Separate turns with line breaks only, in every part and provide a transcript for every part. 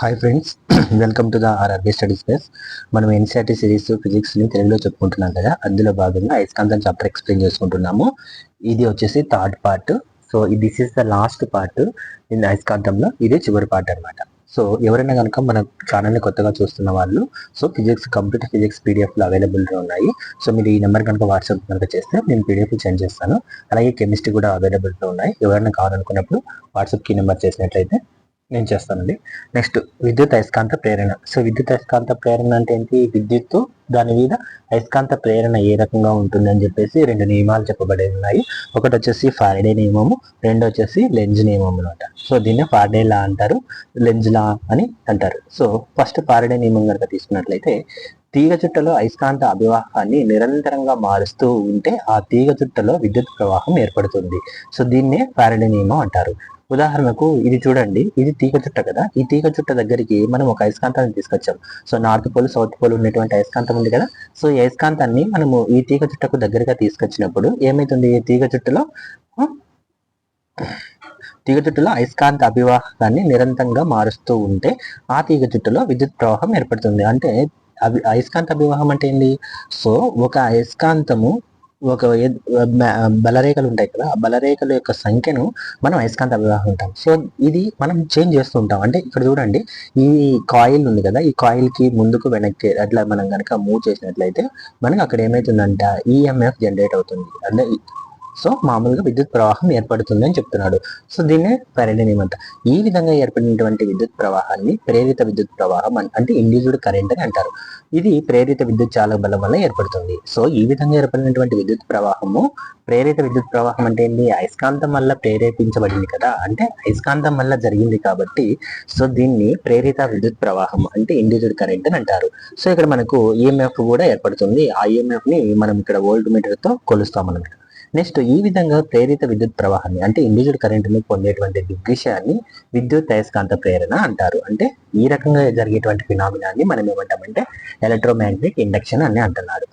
Hi friends, welcome to the RRB study space. మనం NCERT series ఫిజిక్స్ని తెలుగులో చెప్పుకుంటున్నాం కదా, అందులో భాగంగా అయస్కాంతం చాప్టర్ ఎక్స్ప్లెయిన్ చేసుకుంటున్నాము. ఇది వచ్చేసి third part. So this is the last part in అయస్కాంతంలో. ఇది చివరి పార్ట్ అనమాట. సో ఎవరైనా కనుక మన ఛానల్ని కొత్తగా చూస్తున్న వాళ్ళు, సో ఫిజిక్స్ కంప్యూటర్ ఫిజిక్స్ పీడిఎఫ్లు అవైలబుల్గా ఉన్నాయి. సో మీరు ఈ నెంబర్ కనుక వాట్సాప్ కనుక చేస్తే నేను పీడిఎఫ్ సెండ్ చేస్తాను. అలాగే కెమిస్ట్రీ కూడా అవైలబుల్గా ఉన్నాయి. ఎవరైనా కావాలనుకున్నప్పుడు వాట్సాప్కి నెంబర్ చేసినట్లయితే నేను చేస్తానండి. నెక్స్ట్ విద్యుత్ అయస్కాంత ప్రేరణ. సో విద్యుత్ అయస్కాంత ప్రేరణ అంటే ఏంటి? విద్యుత్తు దాని మీద అయస్కాంత ప్రేరణ ఏ రకంగా ఉంటుంది అని చెప్పేసి రెండు నియమాలు చెప్పబడి ఉన్నాయి. ఒకటి వచ్చేసి ఫారడే నియమము, రెండు వచ్చేసి లెంజ్ నియమం అనమాట. సో దీన్ని ఫారడే లా అంటారు, లెంజ్ లా అని అంటారు. సో ఫస్ట్ ఫారడే నియమం కనుక తీసుకున్నట్లయితే, తీగ చుట్టలో అయస్కాంత అభివాహాన్ని నిరంతరంగా మారుస్తూ ఉంటే ఆ తీగ చుట్టలో విద్యుత్ ప్రవాహం ఏర్పడుతుంది. సో దీన్నే ఫారడే నియమం అంటారు. ఉదాహరణకు ఇది చూడండి, ఇది తీగ చుట్ట కదా. ఈ తీగ చుట్ట దగ్గరికి మనం ఒక అయస్కాంతాన్ని తీసుకొచ్చాం. So north pole south pole ఉన్నటువంటి అయస్కాంతం ఉంది కదా. సో ఈ అయస్కాంతాన్ని మనము ఈ తీగ చుట్టకు దగ్గరగా తీసుకొచ్చినప్పుడు ఏమైతుంది? తీగ చుట్టలో అయస్కాంత అభివాహాన్ని నిరంతరంగా మారుస్తూ ఉంటే ఆ తీగ చుట్టలో విద్యుత్ ప్రవాహం ఏర్పడుతుంది. అంటే అయస్కాంత అభివాహం అంటే ఏంటి? సో ఒక అయస్కాంతము ఒక బలరేఖలు ఉంటాయి కదా, ఆ బలరేఖల యొక్క సంఖ్యను మనం అయస్కాంత అభివాహం ఉంటాం. సో ఇది మనం చేంజ్ చేస్తూ ఉంటాం. అంటే ఇక్కడ చూడండి, ఈ కాయిల్ ఉంది కదా, ఈ కాయిల్ కి ముందుకు వెనక్కి అట్లా మనం కనుక మూవ్ చేసినట్లయితే మనకు అక్కడ ఏమైతుందంట, ఈఎంఎఫ్ జనరేట్ అవుతుంది. అంటే సో మామూలుగా విద్యుత్ ప్రవాహం ఏర్పడుతుంది అని చెప్తున్నాడు. సో దీన్నే ఫారడే నియమం అంట. ఈ విధంగా ఏర్పడినటువంటి విద్యుత్ ప్రవాహాన్ని ప్రేరిత విద్యుత్ ప్రవాహం అంటే ఇండ్యూస్డ్ కరెంట్ అని అంటారు. ఇది ప్రేరిత విద్యుత్ చాలక బలం వల్ల ఏర్పడుతుంది. సో ఈ విధంగా ఏర్పడినటువంటి విద్యుత్ ప్రవాహము, ప్రేరిత విద్యుత్ ప్రవాహం అంటే ఏంటి? అయస్కాంతం వల్ల ప్రేరేపించబడింది కదా, అంటే అయస్కాంతం వల్ల జరిగింది కాబట్టి సో దీన్ని ప్రేరిత విద్యుత్ ప్రవాహం అంటే ఇండ్యూస్డ్ కరెంట్ అని అంటారు. సో ఇక్కడ మనకు ఈఎంఎఫ్ కూడా ఏర్పడుతుంది. ఆ ఈఎంఎఫ్ ని మనం ఇక్కడ వోల్ట్ మీటర్ తో కొలుస్తాం అన్నమాట. నెక్స్ట్ ఈ విధంగా ప్రేరిత విద్యుత్ ప్రవాహాన్ని అంటే ఇండ్యూస్డ్ కరెంట్ని పొందేటువంటి విషయాన్ని విద్యుత్ అయస్కాంత ప్రేరణ అంటారు. అంటే ఈ రకంగా జరిగేటువంటి ఫినామినాన్ని మనం ఏమంటామంటే ఎలక్ట్రోమాగ్నెటిక్ ఇండక్షన్ అని అంటున్నారు.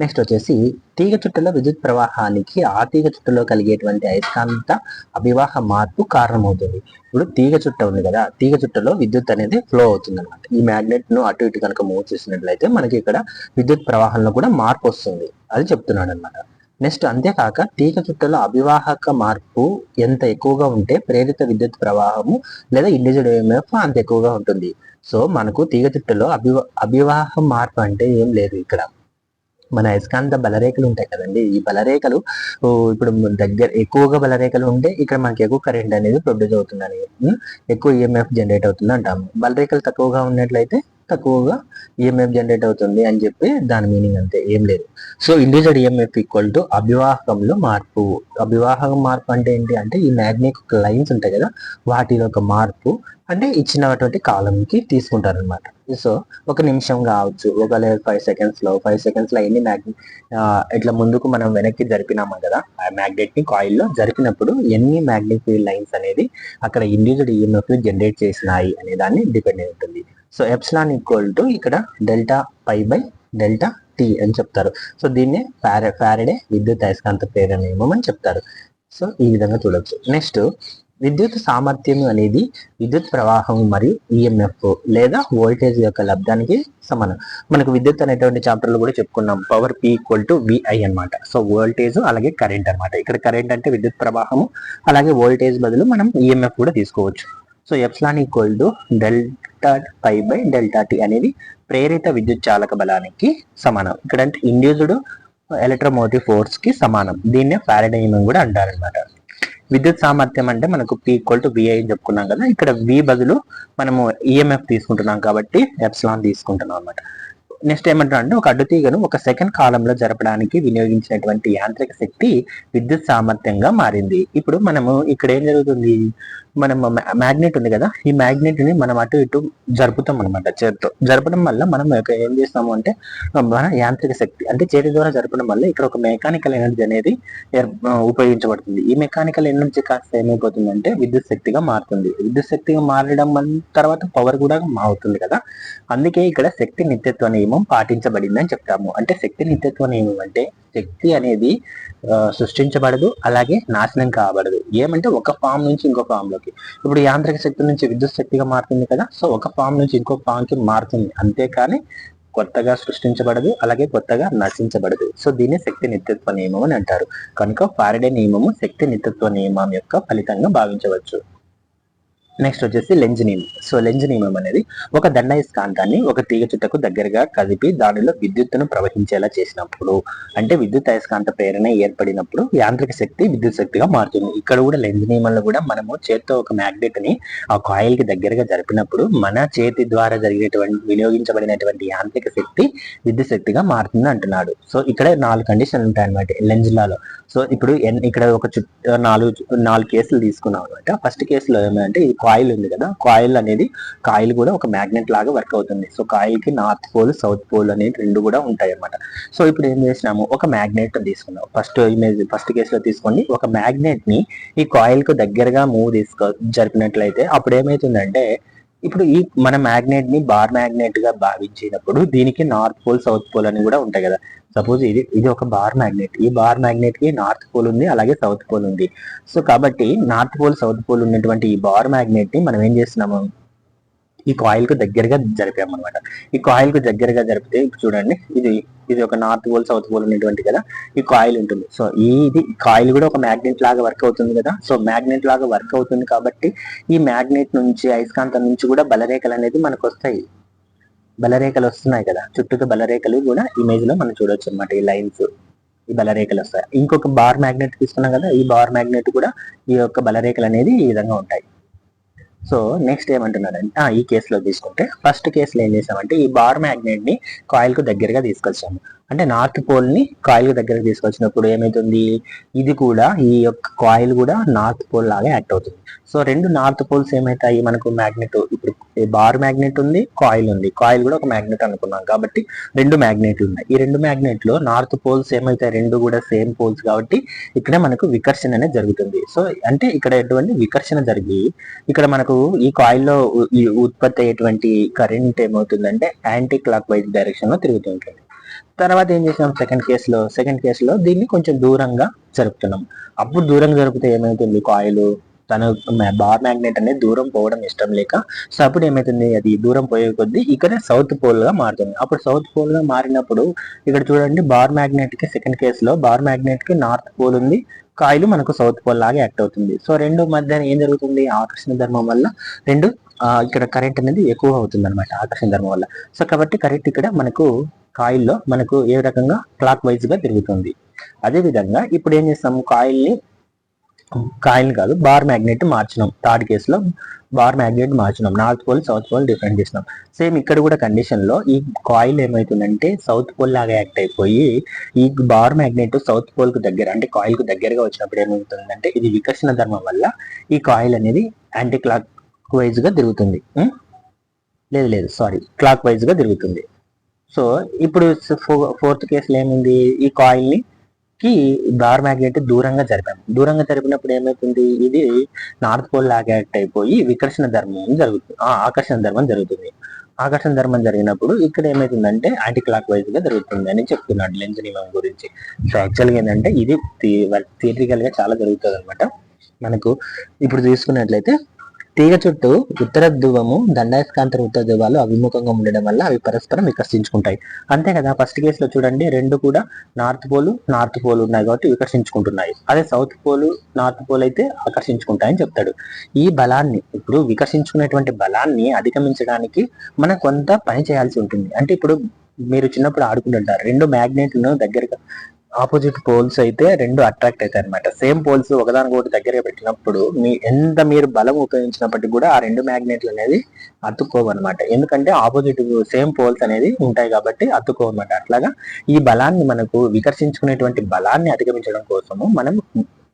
నెక్స్ట్ వచ్చేసి తీగ చుట్టలో విద్యుత్ ప్రవాహానికి ఆ తీగ చుట్టలో కలిగేటువంటి అయస్కాంత అభివాహ మార్పు కారణమవుతుంది. ఇప్పుడు తీగ చుట్ట ఉంది కదా, తీగ చుట్టలో విద్యుత్ అనేది ఫ్లో అవుతుంది అనమాట. ఈ మ్యాగ్నెట్ ను అటు ఇటు కనుక మూవ్ చేసినట్లయితే మనకి ఇక్కడ విద్యుత్ ప్రవాహంలో కూడా మార్పు వస్తుంది, అది చెప్తున్నాడు అనమాట. నెక్స్ట్ అంతేకాక తీగ చుట్టలో అభివాహక మార్పు ఎంత ఎక్కువగా ఉంటే ప్రేరిత విద్యుత్ ప్రవాహము లేదా ఇండ్యూస్డ్ ఈఎంఎఫ్ అంత ఎక్కువగా ఉంటుంది. సో మనకు తీగ చుట్టలో అభివాహ మార్పు అంటే ఏం లేదు. ఇక్కడ మన అయస్కాంత బలరేఖలు ఉంటాయి కదండి, ఈ బలరేఖలు ఇప్పుడు దగ్గర ఎక్కువగా బలరేఖలు ఉంటే ఇక్కడ మనకి ఎక్కువ కరెంట్ అనేది ప్రొడ్యూస్ అవుతుందని, ఎక్కువ ఈఎంఎఫ్ జనరేట్ అవుతుంది అంటాము. బలరేఖలు తక్కువగా ఉన్నట్లయితే తక్కువగా ఈఎంఎఫ్ జనరేట్ అవుతుంది అని చెప్పి దాని మీనింగ్, అంతే, ఏం లేదు. So induced EMF equal to అభివాహకంలో మార్పు. అభివాహక మార్పు అంటే ఏంటి అంటే ఈ మ్యాగ్నెటిక్ లైన్స్ ఉంటాయి కదా, వాటిలో ఒక మార్పు అంటే ఇచ్చినటువంటి కాలంకి తీసుకుంటారు అనమాట. సో ఒక నిమిషం కావచ్చు, ఒకవేళ 5 seconds లో ఎన్ని ఇట్లా ముందుకు మనం వెనక్కి జరిపినాము కదా, ఆ మ్యాగ్నెట్ ని కాయిల్ లో జరిపినప్పుడు ఎన్ని మ్యాగ్నెటిక్ లైన్స్ అనేది అక్కడ ఇండ్యూస్డ్ ఈఎంఎఫ్ జనరేట్ చేసినాయి అనే దాన్ని డిపెండ్ అయి ఉంటుంది. సో ఎప్సిలాన్ ఈక్వల్ టు ఇక్కడ delta phi by delta t అని చెప్తారు. సో దీన్నే ఫారడే విద్యుత్ అయస్కాంత ప్రేరణ నియమం అని చెప్తారు. సో ఈ విధంగా చూడొచ్చు. నెక్స్ట్ విద్యుత్ సామర్థ్యం అనేది విద్యుత్ ప్రవాహం మరియు ఈఎంఎఫ్ లేదా వోల్టేజ్ యొక్క లబ్ధానికి సమానం. మనకు విద్యుత్ అనేటువంటి చాప్టర్లో కూడా చెప్పుకున్నాం, power P equal to VI అనమాట. సో వోల్టేజ్ అలాగే కరెంట్ అనమాట. ఇక్కడ కరెంట్ అంటే విద్యుత్ ప్రవాహము, అలాగే వోల్టేజ్ బదులు మనం ఈఎంఎఫ్ కూడా తీసుకోవచ్చు. So epsilon equal to delta phi by delta t అనేది ప్రేరిత విద్యుత్ చాలక బలానికి సమానం. ఇక్కడ అంటే ఇండ్యూస్డ్ ఎలక్ట్రోమోటివ్ ఫోర్స్ కి సమానం. దీన్నే ఫారడే నియమం కూడా అంటారనమాట. విద్యుత్ సామర్థ్యం అంటే మనకు P ఈక్వల్ టు VI అని చెప్పుకున్నాం కదా, ఇక్కడ V బదులు మనము ఈఎంఎఫ్ తీసుకుంటున్నాం కాబట్టి ఎప్సిలాన్ తీసుకుంటున్నాం అనమాట. నెక్స్ట్ ఏమంటారు అంటే ఒక అడ్డుతీగను ఒక సెకండ్ కాలంలో జరపడానికి వినియోగించినటువంటి యాంత్రిక శక్తి విద్యుత్ సామర్థ్యంగా మారింది. ఇప్పుడు మనము ఇక్కడ ఏం జరుగుతుంది, మనం మ్యాగ్నెట్ ఉంది కదా, ఈ మ్యాగ్నెట్ ని మనం అటు ఇటు జరుపుతాం అనమాట చేతితో. జరపడం వల్ల మనం ఏం చేస్తాము అంటే మన యాంత్రిక శక్తి అంటే చేతి ద్వారా జరపడం వల్ల ఇక్కడ ఒక మెకానికల్ ఎనర్జీ అనేది ఉపయోగించబడుతుంది. ఈ మెకానికల్ ఎనర్జీ కాస్త ఏమైపోతుందంటే విద్యుత్ శక్తిగా మారుతుంది. విద్యుత్ శక్తిగా మారడం తర్వాత పవర్ కూడా మారుతుంది కదా. అందుకే ఇక్కడ శక్తి నిత్యత్వ నియమం పాటించబడింది అని చెప్తాము. అంటే శక్తి నిత్యత్వ నియమం అంటే శక్తి అనేది సృష్టించబడదు, అలాగే నాశనం కాబడదు. ఏమంటే ఒక ఫామ్ నుంచి ఇంకో ఫామ్ లోకి. ఇప్పుడు యాంత్రిక శక్తి నుంచి విద్యుత్ శక్తిగా మారుతుంది కదా, సో ఒక ఫామ్ నుంచి ఇంకో ఫామ్ కి మారుతుంది, అంతేకాని కొత్తగా సృష్టించబడదు, అలాగే కొత్తగా నశించబడదు. సో దీన్ని శక్తి నిత్యత్వ నియమం అని అంటారు. కనుక ఫారడే నియమము శక్తి నిత్యత్వ నియమం యొక్క ఫలితంగా భావించవచ్చు. నెక్స్ట్ వచ్చేసి లెంజ్ నియమం. సో లెంజ్ నియమం అనేది ఒక దండాయస్కాంతాన్ని ఒక తీగ చుట్టకు దగ్గరగా కదిపి దానిలో విద్యుత్తును ప్రవహించేలా చేసినప్పుడు, అంటే విద్యుత్ అయస్కాంత ప్రేరణ ఏర్పడినప్పుడు యాంత్రిక శక్తి విద్యుత్ శక్తిగా మారుతుంది. ఇక్కడ కూడా లెంజ్ నియమంలో కూడా మనము చేతితో ఒక మ్యాగ్నెట్ ని ఆ కాయిల్ కి దగ్గరగా జరిపినప్పుడు మన చేతి ద్వారా జరిగినటువంటి వినియోగించబడినటువంటి యాంత్రిక శక్తి విద్యుత్ శక్తిగా మారుతుంది అంటున్నాడు. సో ఇక్కడ 4 కండిషన్లు ఉంటాయి అనమాట లెంజ్ లాలో. సో ఇప్పుడు ఇక్కడ ఒక నాలుగు కేసులు తీసుకున్నాం అనమాట. ఫస్ట్ కేసులో ఏమంటే ఇది కాయిల్ ఉంది కదా, కాయిల్ కూడా ఒక మ్యాగ్నెట్ లాగా వర్క్ అవుతుంది. సో కాయిల్ కి నార్త్ పోల్ సౌత్ పోల్ అనేది రెండు కూడా ఉంటాయి అన్నమాట. సో ఇప్పుడు ఏం చేసినాము, ఒక మ్యాగ్నెట్ తీసుకున్నాం. ఫస్ట్ కేసులో తీసుకోండి, ఒక మ్యాగ్నెట్ ని ఈ కాయిల్ కు దగ్గరగా జరిపినట్లయితే అప్పుడు ఏమైతుందంటే, ఇప్పుడు ఈ మన మ్యాగ్నెట్ ని బార్ మ్యాగ్నెట్ గా భావించినప్పుడు దీనికి నార్త్ పోల్ సౌత్ పోల్ అని కూడా ఉంటాయి కదా. సపోజ్ ఇది ఒక బార్ మ్యాగ్నెట్, ఈ బార్ మ్యాగ్నెట్ కి నార్త్ పోల్ ఉంది, అలాగే సౌత్ పోల్ ఉంది. సో కాబట్టి నార్త్ పోల్ సౌత్ పోల్ ఉన్నటువంటి ఈ బార్ మ్యాగ్నెట్ ని మనం ఏం చేస్తున్నాము, ఈ కాయిల్ కు దగ్గరగా జరిపామన్నమాట. ఈ కాయిల్ కు దగ్గరగా జరిపితే ఇప్పుడు చూడండి, ఇది ఒక నార్త్ పోల్ సౌత్ పోల్ ఉన్నటువంటి కదా ఈ కాయిల్ ఉంటుంది. సో ఇది కాయిల్ కూడా ఒక మ్యాగ్నెట్ లాగా వర్క్ అవుతుంది కదా. సో మ్యాగ్నెట్ లాగా వర్క్ అవుతుంది కాబట్టి ఈ మ్యాగ్నెట్ నుంచి అయస్కాంతం నుంచి కూడా బలరేఖలు అనేది మనకు వస్తాయి. బలరేఖలు వస్తున్నాయి కదా, చుట్టూ బలరేఖలు కూడా ఇమేజ్ లో మనం చూడొచ్చు అనమాట. ఈ లైన్స్, ఈ బలరేఖలు వస్తాయి. ఇంకొక బార్ మ్యాగ్నెట్ తీసుకున్నాం కదా, ఈ బార్ మ్యాగ్నెట్ కూడా ఈ యొక్క బలరేఖలు అనేది ఈ విధంగా ఉంటాయి. సో నెక్స్ట్ ఏమంటున్నాడంటే, ఈ కేసులో తీసుకుంటే ఫస్ట్ కేసులో ఏం చేసామంటే ఈ బార్ మ్యాగ్నెట్ ని కాయిల్ కు దగ్గరగా తీసుకొచ్చాము. అంటే నార్త్ పోల్ ని కాయిల్ కు దగ్గరకు తీసుకొచ్చినప్పుడు ఏమైతుంది, ఇది కూడా ఈ యొక్క కాయిల్ కూడా నార్త్ పోల్ లాగా యాక్ట్ అవుతుంది. సో రెండు నార్త్ పోల్స్ ఏమైతాయి మనకు, మ్యాగ్నెట్ ఇప్పుడు బార్ మ్యాగ్నెట్ ఉంది, కాయిల్ ఉంది. కాయిల్ కూడా ఒక మ్యాగ్నెట్ అనుకున్నాం కాబట్టి రెండు మ్యాగ్నెట్లు ఉన్నాయి. ఈ రెండు మ్యాగ్నెట్ లో నార్త్ పోల్స్ ఏమైతాయి, రెండు కూడా సేమ్ పోల్స్ కాబట్టి ఇక్కడ మనకు వికర్షణ అనేది జరుగుతుంది. సో అంటే ఇక్కడ ఎటువంటి వికర్షణ జరిగి ఇక్కడ మనకు ఈ కాయిల్లో ఉత్పత్తి అయ్యేటువంటి కరెంట్ ఏమవుతుందంటే యాంటీ క్లాక్ వైజ్ డైరెక్షన్ లో తిరుగుతుంటుంది. తర్వాత ఏం చేసాం, సెకండ్ కేసులో దీన్ని కొంచెం దూరంగా జరుపుతున్నాం. అప్పుడు దూరంగా జరిపితే ఏమవుతుంది, కాయిల్ తన బార్ మ్యాగ్నెట్ అనేది దూరం పోవడం ఇష్టం లేక, సో అప్పుడు ఏమైతుంది, అది దూరం పోయే కొద్దీ ఇక్కడ సౌత్ పోల్ గా మారుతుంది. అప్పుడు సౌత్ పోల్ గా మారినప్పుడు ఇక్కడ చూడండి, బార్ మ్యాగ్నెట్ కి సెకండ్ కేసులో బార్ మ్యాగ్నెట్ కి నార్త్ పోల్ ఉంది, కాయిల్ మనకు సౌత్ పోల్ లాగా యాక్ట్ అవుతుంది. సో రెండు మధ్య ఏం జరుగుతుంది, ఆకర్షణ ధర్మం వల్ల రెండు ఇక్కడ కరెంట్ అనేది ఎక్కువ అవుతుంది అనమాట, ఆకర్షణ ధర్మం వల్ల. సో కాబట్టి కరెంట్ ఇక్కడ మనకు కాయిల్లో మనకు ఏ రకంగా క్లాక్ వైజ్ గా తిరుగుతుంది. అదే విధంగా ఇప్పుడు ఏం చేస్తాము, కాయిల్ కాదు బార్ మ్యాగ్నెట్ మార్చినాం. థర్డ్ కేసులో బార్ మ్యాగ్నెట్ మార్చినాం, north pole south pole different చేసినాం. సేమ్ ఇక్కడ కూడా కండిషన్ లో ఈ కాయిల్ ఏమవుతుందంటే సౌత్ పోల్ లాగా యాక్ట్ అయిపోయి ఈ బార్ మ్యాగ్నెట్ సౌత్ పోల్ కు దగ్గర, అంటే కాయిల్ కు దగ్గరగా వచ్చినప్పుడు ఏమవుతుందంటే ఇది వికర్షణ ధర్మం వల్ల ఈ కాయిల్ అనేది యాంటీ క్లాక్ వైజ్ గా తిరుగుతుంది. క్లాక్ వైజ్ గా తిరుగుతుంది. సో ఇప్పుడు ఫోర్త్ కేసులో ఏముంది, ఈ కాయిల్ కి బార్ మ్యాగ్నెట్ దూరంగా జరిపినప్పుడు ఏమవుతుంది, ఇది నార్త్ పోల్ లాగా యాక్ట్ అయిపోయి వికర్షణ ధర్మం జరుగుతుంది, ఆకర్షణ ధర్మం జరుగుతుంది. ఆకర్షణ ధర్మం జరిగినప్పుడు ఇక్కడ ఏమైతుందంటే యాంటీ క్లాక్ వైజ్ గా జరుగుతుంది అని చెప్తున్నాడు లెంజ్ నియమం గురించి. సో యాక్చువల్గా ఏంటంటే ఇది థియరిటికల్ గా చాలా జరుగుతుంది అనమాట. మనకు ఇప్పుడు తీసుకున్నట్లయితే తీగ చుట్టూ ఉత్తర ధ్రువము దండాయస్కాంతర ఉత్తర ధ్రువాలు అభిముఖంగా ఉండడం వల్ల అవి పరస్పరం వికర్షించుకుంటాయి. అంతే కదా, ఫస్ట్ కేసులో చూడండి రెండు కూడా నార్త్ పోల్ ఉన్నాయి కాబట్టి వికర్షించుకుంటున్నాయి. అదే సౌత్ పోల్ నార్త్ పోల్ అయితే ఆకర్షించుకుంటాయని చెప్తాడు. ఈ బలాన్ని, ఇప్పుడు వికర్షించుకునేటువంటి బలాన్ని అధిగమించడానికి మనం కొంత పని చేయాల్సి ఉంటుంది. అంటే ఇప్పుడు మీరు చిన్నప్పుడు ఆడుకుంటుంటారు, రెండు మ్యాగ్నెట్లను దగ్గరగా ఆపోజిట్ పోల్స్ అయితే రెండు అట్రాక్ట్ అవుతాయి అనమాట. సేమ్ పోల్స్ ఒకదానికొకటి దగ్గర పెట్టినప్పుడు మీరు బలం ఉపయోగించినప్పటికీ కూడా ఆ రెండు మ్యాగ్నెట్లు అనేది అతుక్కోవు అనమాట. ఎందుకంటే ఆపోజిట్ సేమ్ పోల్స్ అనేది ఉంటాయి కాబట్టి అతుక్కోవు అనమాట. అట్లాగా ఈ బలాన్ని, మనకు వికర్షించుకునేటువంటి బలాన్ని అధిగమించడం కోసము మనం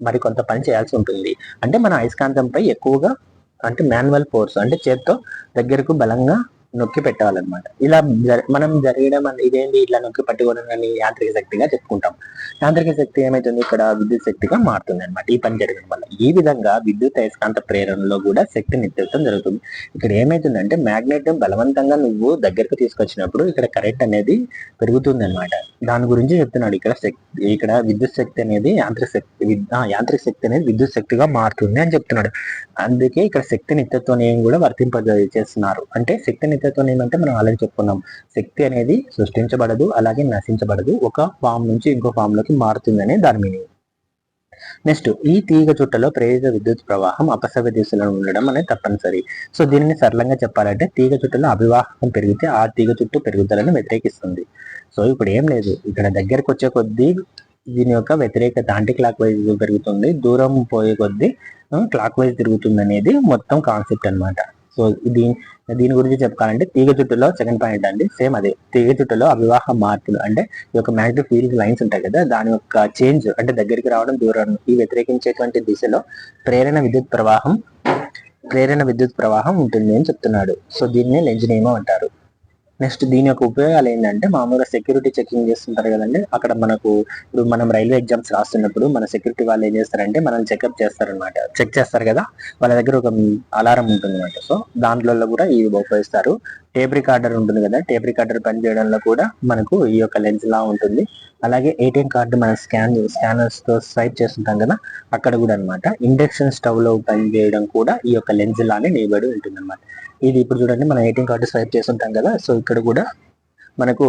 మరి కొంత పని చేయాల్సి ఉంటుంది. అంటే మన అయస్కాంతంపై ఎక్కువగా, అంటే మాన్యువల్ ఫోర్స్, అంటే చేత్తో దగ్గరకు బలంగా నొక్కి పెట్టాలన్నమాట. ఇలా మనం జరగడం ఇదేంటి ఇట్లా నొక్కి పట్టుకోవడం అని యాంత్రిక శక్తిగా చెప్పుకుంటాం. యాంత్రిక శక్తి ఏమైతుంది ఇక్కడ విద్యుత్ శక్తిగా మారుతుంది అనమాట ఈ పని జరగడం వల్ల. ఈ విధంగా విద్యుత్ అయస్కాంత ప్రేరణలో కూడా శక్తి నిత్యత్వం జరుగుతుంది. ఇక్కడ ఏమైతుందంటే మ్యాగ్నెట్ బలవంతంగా నువ్వు దగ్గరకు తీసుకొచ్చినప్పుడు ఇక్కడ కరెంట్ అనేది పెరుగుతుంది అనమాట. దాని గురించి చెప్తున్నాడు ఇక్కడ ఇక్కడ విద్యుత్ శక్తి అనేది యాంత్రిక శక్తి అనేది విద్యుత్ శక్తిగా మారుతుంది అని చెప్తున్నాడు. అందుకే ఇక్కడ శక్తి నిత్యత్వం కూడా వర్తింపజేస్తున్నారు. అంటే శక్తి నిత్యత్వం ఏమంటే మనం ఆల్రెడీ చెప్పుకున్నాం, శక్తి అనేది సృష్టించబడదు, అలాగే నశించబడదు, ఒక ఫామ్ నుంచి ఇంకో ఫామ్ లోకి మారుతుందనే దాని మీనింగ్. నెక్స్ట్, ఈ తీగ చుట్టలో ప్రేరిత విద్యుత్ ప్రవాహం అపసవ్య దిశలో ఉండడం అనేది తప్పనిసరి. సో దీనిని సరళంగా చెప్పాలంటే తీగ చుట్టలో అభివాహం పెరిగితే ఆ తీగ చుట్టూ పెరుగుదలను వ్యతిరేకిస్తుంది. సో ఇప్పుడు ఏం లేదు, ఇక్కడ దగ్గరకు వచ్చే కొద్దీ దీని యొక్క వ్యతిరేకత యాంటీ క్లాక్ వైజ్ పెరుగుతుంది, దూరం పోయే కొద్దీ క్లాక్ వైజ్ తిరుగుతుంది అనేది మొత్తం కాన్సెప్ట్ అనమాట. సో దీని గురించి చెప్పాలంటే తీగ చుట్టూలో సెకండ్ పాయింట్ అండి, సేమ్ అదే తీగ చుట్టూలో అవివాహ మార్పులు అంటే ఈ యొక్క మ్యాగ్నెటిక్ ఫీల్డ్ లైన్స్ ఉంటాయి కదా, దాని యొక్క చేంజ్ అంటే దగ్గరికి రావడం, దూరం ఈ వ్యతిరేకించేటువంటి దిశలో ప్రేరణ విద్యుత్ ప్రవాహం ఉంటుంది అని చెప్తున్నాడు. సో దీన్ని లెంజ్ నియమం అంటారు. నెక్స్ట్, దీని యొక్క ఉపయోగాలు ఏంటంటే మామూలుగా సెక్యూరిటీ చెకింగ్ చేస్తుంటారు కదండి, అక్కడ మనకు ఇప్పుడు మనం రైల్వే ఎగ్జామ్స్ రాస్తున్నప్పుడు మన సెక్యూరిటీ వాళ్ళు ఏం చేస్తారంటే మనల్ని చెక్ చేస్తారు కదా, వాళ్ళ దగ్గర ఒక అలారం ఉంటుంది అనమాట. సో దాంట్లో కూడా ఇవి ఉపయోగిస్తారు. టేప్ రికార్డర్ ఉంటుంది కదా, టేప్ రికార్డర్ పనిచేయడంలో కూడా మనకు ఈ యొక్క లెన్స్ లా ఉంటుంది. అలాగే ఏటీఎం కార్డు మనం స్కానర్స్ తో స్వైప్ చేస్తుంటాం కదా, అక్కడ కూడా అనమాట. ఇండక్షన్ స్టవ్ లో పనిచేయడం కూడా ఈ యొక్క లెన్స్ లానే నిలబడి ఉంటుంది అనమాట. ఇది ఇప్పుడు చూడండి, మనం ఏటీఎం కార్డు స్వైప్ చేస్తుంటాం కదా, సో ఇక్కడ కూడా మనకు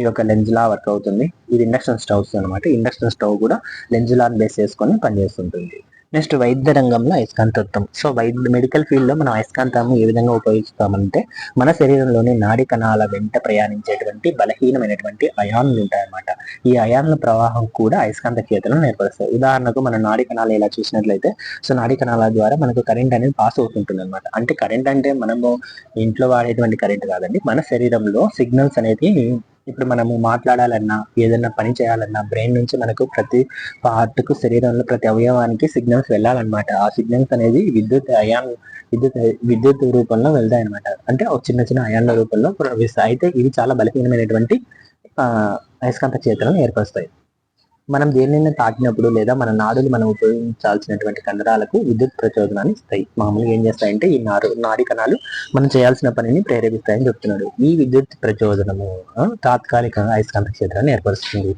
ఈ యొక్క లెన్స్ లా వర్క్ అవుతుంది. ఇది ఇండక్షన్ స్టవ్స్ అనమాట. ఇండక్షన్ స్టవ్ కూడా లెన్స్ లాని బేస్ చేసుకొని పనిచేస్తుంటుంది. నెక్స్ట్, వైద్య రంగంలో అయస్కాంతత్వం. సో మెడికల్ ఫీల్డ్ లో మనం అయస్కాంతం ఏ విధంగా ఉపయోగిస్తామంటే మన శరీరంలోని నాడి కణాల వెంట ప్రయాణించేటువంటి బలహీనమైనటువంటి అయాన్లు ఉంటాయన్నమాట. ఈ అయాన్ల ప్రవాహం కూడా అయస్కాంత క్షేత్రాలను ఏర్పరుస్తాయి. ఉదాహరణకు మన నాడి కణాలు ఎలా చూసినట్లయితే, సో నాడి కణాల ద్వారా మనకు కరెంట్ అనేది పాస్ అవుతుంటుంది అనమాట. అంటే కరెంట్ అంటే మనము ఇంట్లో వాడేటువంటి కరెంట్ కాదండి, మన శరీరంలో సిగ్నల్స్ అనేది ఇప్పుడు మనము మాట్లాడాలన్నా ఏదైనా పని చేయాలన్నా బ్రెయిన్ నుంచి మనకు ప్రతి పార్ట్ కు శరీరంలో ప్రతి అవయవానికి సిగ్నల్స్ వెళ్ళాలన్నమాట. ఆ సిగ్నల్స్ అనేది విద్యుత్ రూపంలో వెళ్తాయి అనమాట. అంటే ఒక చిన్న చిన్న అయాన్ల రూపంలో ప్రవహిస్తాయి. అయితే ఇవి చాలా బలహీనమైనటువంటి అయస్కాంత క్షేత్రాలను ఏర్పరుస్తాయి. మనం దేనినైనా తాకినప్పుడు లేదా మన నాడులు మనం ఉపయోగించాల్సినటువంటి కండరాలకు విద్యుత్ ప్రచోదనాన్ని ఇస్తాయి. మామూలుగా ఏం చేస్తాయంటే ఈ నాడి కణాలు మనం చేయాల్సిన పనిని ప్రేరేపిస్తాయని చెప్తున్నాడు. ఈ విద్యుత్ ప్రచోదనము తాత్కాలికంగా అయస్కాంత క్షేత్రాన్ని ఏర్పరుస్తుంది.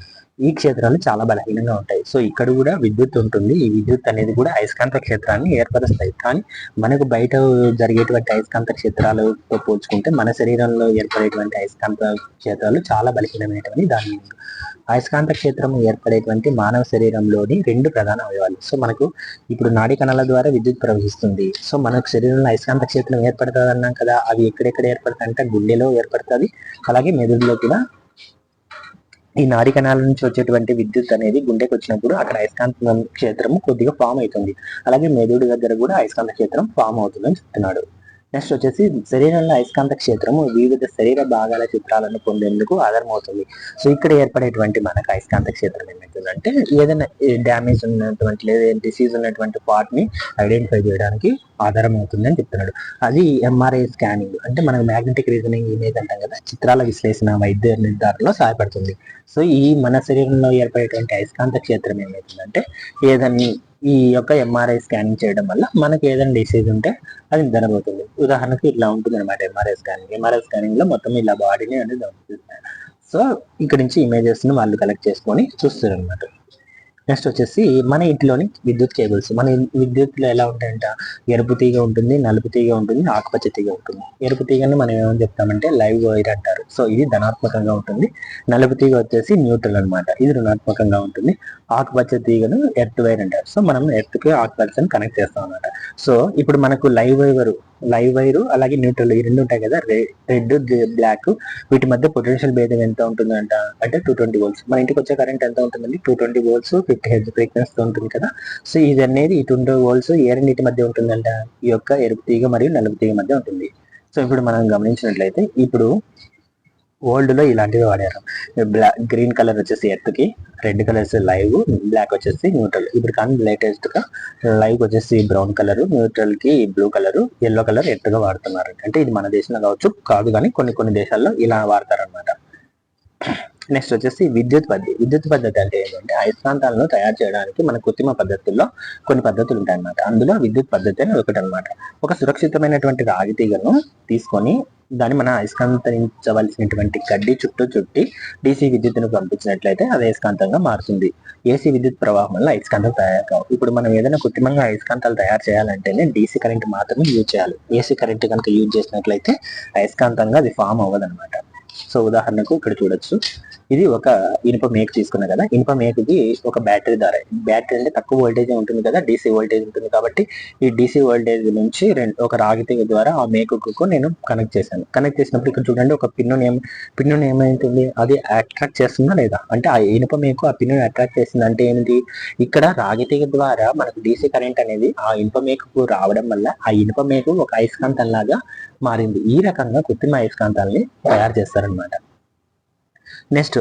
ఈ క్షేత్రాలు చాలా బలహీనంగా ఉంటాయి. సో ఇక్కడ కూడా విద్యుత్ ఉంటుంది. ఈ విద్యుత్ అనేది కూడా అయస్కాంత క్షేత్రాన్ని ఏర్పరుస్తాయి. కానీ మనకు బయట జరిగేటువంటి అయస్కాంత క్షేత్రాలతో పోల్చుకుంటే మన శరీరంలో ఏర్పడేటువంటి అయస్కాంత క్షేత్రాలు చాలా బలహీనమైనటువంటి దాని అయస్కాంత క్షేత్రం ఏర్పడేటువంటి మానవ శరీరంలోని 2 ప్రధాన అవయవాలు. సో మనకు ఇప్పుడు నాడీ కణాల ద్వారా విద్యుత్ ప్రవహిస్తుంది. సో మనకు శరీరంలో అయస్కాంత క్షేత్రం ఏర్పడుతుంది అన్నాం కదా, అవి ఎక్కడెక్కడ ఏర్పడతాయి అంటే గుండెలో ఏర్పడుతుంది, అలాగే మెదడులో కూడా. ఈ నాడీ కణాల నుంచి వచ్చేటువంటి విద్యుత్ అనేది గుండెకి వచ్చినప్పుడు అక్కడ అయస్కాంత క్షేత్రం కొద్దిగా ఫామ్ అవుతుంది. అలాగే మెదడు దగ్గర కూడా అయస్కాంత క్షేత్రం ఫామ్ అవుతుందని చెప్తున్నాడు. నెక్స్ట్ వచ్చేసి శరీరంలో అయస్కాంత క్షేత్రము వివిధ శరీర భాగాల చిత్రాలను పొందేందుకు ఆధారమవుతుంది. సో ఇక్కడ ఏర్పడేటువంటి మనకు అయస్కాంత క్షేత్రం ఏమవుతుందంటే ఏదైనా డ్యామేజ్ ఉన్నటువంటి లేదా డిసీజ్ ఉన్నటువంటి పార్ట్ ని ఐడెంటిఫై చేయడానికి ఆధారం అవుతుంది అని చెప్తున్నాడు. అది ఎంఆర్ఐ స్కానింగ్ అంటే మనకు మ్యాగ్నెటిక్ రీజనింగ్ ఇమేజ్ అంటాం కదా, చిత్రాల విశ్లేషణ వైద్య నిర్ధారణలో సహాయపడుతుంది. సో ఈ మన శరీరంలో ఏర్పడేటువంటి అయస్కాంత క్షేత్రం ఏమవుతుందంటే ఏదైనా ఈ యొక్క ఎంఆర్ఐ స్కానింగ్ చేయడం వల్ల మనకి ఏదైనా డిసీజ్ ఉంటే అది జరగబోతుంది. ఉదాహరణకు ఇట్లా ఉంటుంది అనమాట ఎంఆర్ఐ స్కానింగ్ లో మొత్తం ఇలా బాడీని అనేది చూపిస్తారు. సో ఇక్కడ నుంచి ఇమేజెస్ ని వాళ్ళు కలెక్ట్ చేసుకొని చూస్తారు అనమాట. నెక్స్ట్ వచ్చేసి మన ఇంట్లోని విద్యుత్ కేబుల్స్. మన విద్యుత్లో ఎలా ఉంటాయంట, ఎరుపు తీగ ఉంటుంది, నలుపు తీగ ఉంటుంది, ఆకుపచ్చ తీగ ఉంటుంది. ఎరుపు తీగని మనం ఏమని చెప్తామంటే లైవ్ వైర్ అంటారు. సో ఇది ధనాత్మకంగా ఉంటుంది. నలుపు తీగ వచ్చేసి న్యూట్రల్ అనమాట, ఇది రుణాత్మకంగా ఉంటుంది. ఆకుపచ్చ తీగను ఎర్త్ వైర్ అంటారు. సో మనం ఎర్త్ కి ఆకుపచ్చని కనెక్ట్ చేస్తాం అనమాట. సో ఇప్పుడు మనకు లైవ్ వైర్ అలాగే న్యూట్రల్ ఈ 2 ఉంటాయి కదా, రెడ్ బ్లాక్, వీటి మధ్య పొటెన్షియల్ భేదం ఎంత ఉంటుందంట అంటే 220 volts. మన ఇంటికి వచ్చే కరెంట్ ఎంత ఉంటుందండి, 220 volts 50 Hz ఫ్రీక్వెన్సీతో ఉంటుంది కదా. సో ఇది అనేది ఈ 220 volts ఏ రెండింటి మధ్య ఉంటుందంట, ఈ యొక్క ఎరుపు తీగ మరియు నలుపు తీగ మధ్య ఉంటుంది. సో ఇప్పుడు మనం గమనించినట్లయితే ఇప్పుడు ఓల్డ్ లో ఇలాంటివి వాడారు. గ్రీన్ కలర్ వచ్చేసి ఎర్త్ కి, రెడ్ కలర్స్ లైవ్, బ్లాక్ వచ్చేసి న్యూట్రల్. ఇప్పుడు కానీ లేటెస్ట్ గా లైవ్ వచ్చేసి బ్రౌన్ కలర్, న్యూట్రల్ కి blue colour, yellow colour earth గా వాడుతున్నారు. అంటే ఇది మన దేశంలో కావచ్చు కాదు కానీ కొన్ని దేశాల్లో ఇలా వాడతారు అనమాట. నెక్స్ట్ వచ్చేసి విద్యుత్ పద్ధతి. విద్యుత్ పద్ధతి అంటే ఏంటంటే అయస్కాంతాలను తయారు చేయడానికి మన కృత్రిమ పద్ధతుల్లో కొన్ని పద్ధతులు ఉంటాయి అన్నమాట. అందులో విద్యుత్ పద్ధతి అని ఒకటి అనమాట. ఒక సురక్షితమైనటువంటి రాగి తీగను తీసుకొని దాన్ని మన అయస్కాంతరించవలసినటువంటి గడ్డి చుట్టూ చుట్టి DC విద్యుత్తును పంపించినట్లయితే అది అయస్కాంతంగా మారుతుంది. AC విద్యుత్ ప్రవాహం వల్ల అయస్కాంతాలు తయారు కావు. ఇప్పుడు మనం ఏదైనా కృత్రిమంగా అయస్కాంతాలు తయారు చేయాలంటేనే DC కరెంట్ మాత్రమే యూజ్ చేయాలి. AC కరెంట్ కనుక యూజ్ చేసినట్లయితే అయస్కాంతంగా అది ఫామ్ అవ్వదు అనమాట. సో ఉదాహరణకు ఇక్కడ చూడొచ్చు, ఇది ఒక ఇనుప మేకు తీసుకున్నా కదా, ఇనుప మేకుకి ఒక బ్యాటరీ ద్వారా, బ్యాటరీ అంటే తక్కువ వోల్టేజ్ ఉంటుంది కదా, DC వోల్టేజ్ ఉంటుంది కాబట్టి ఈ DC వోల్టేజ్ నుంచి ఒక రాగి తీగ ద్వారా ఆ మేకుకు నేను కనెక్ట్ చేశాను. కనెక్ట్ చేసినప్పుడు ఇక్కడ చూడండి ఒక పిన్ను ఏమైంటుంది, అది అట్రాక్ట్ చేస్తుందా లేదా, అంటే ఆ ఇనుప మేకు ఆ పిన్ను అట్రాక్ట్ చేసింది అంటే ఏంటి, ఇక్కడ రాగి తీగ ద్వారా మనకు DC కరెంట్ అనేది ఆ ఇనుప మేకుకు రావడం వల్ల ఆ ఇనుప మేకు ఒక అయస్కాంతం లాగా మారింది. ఈ రకంగా కృత్రిమ అయస్కాంతాలని తయారు చేస్తారనమాట. నెక్స్ట్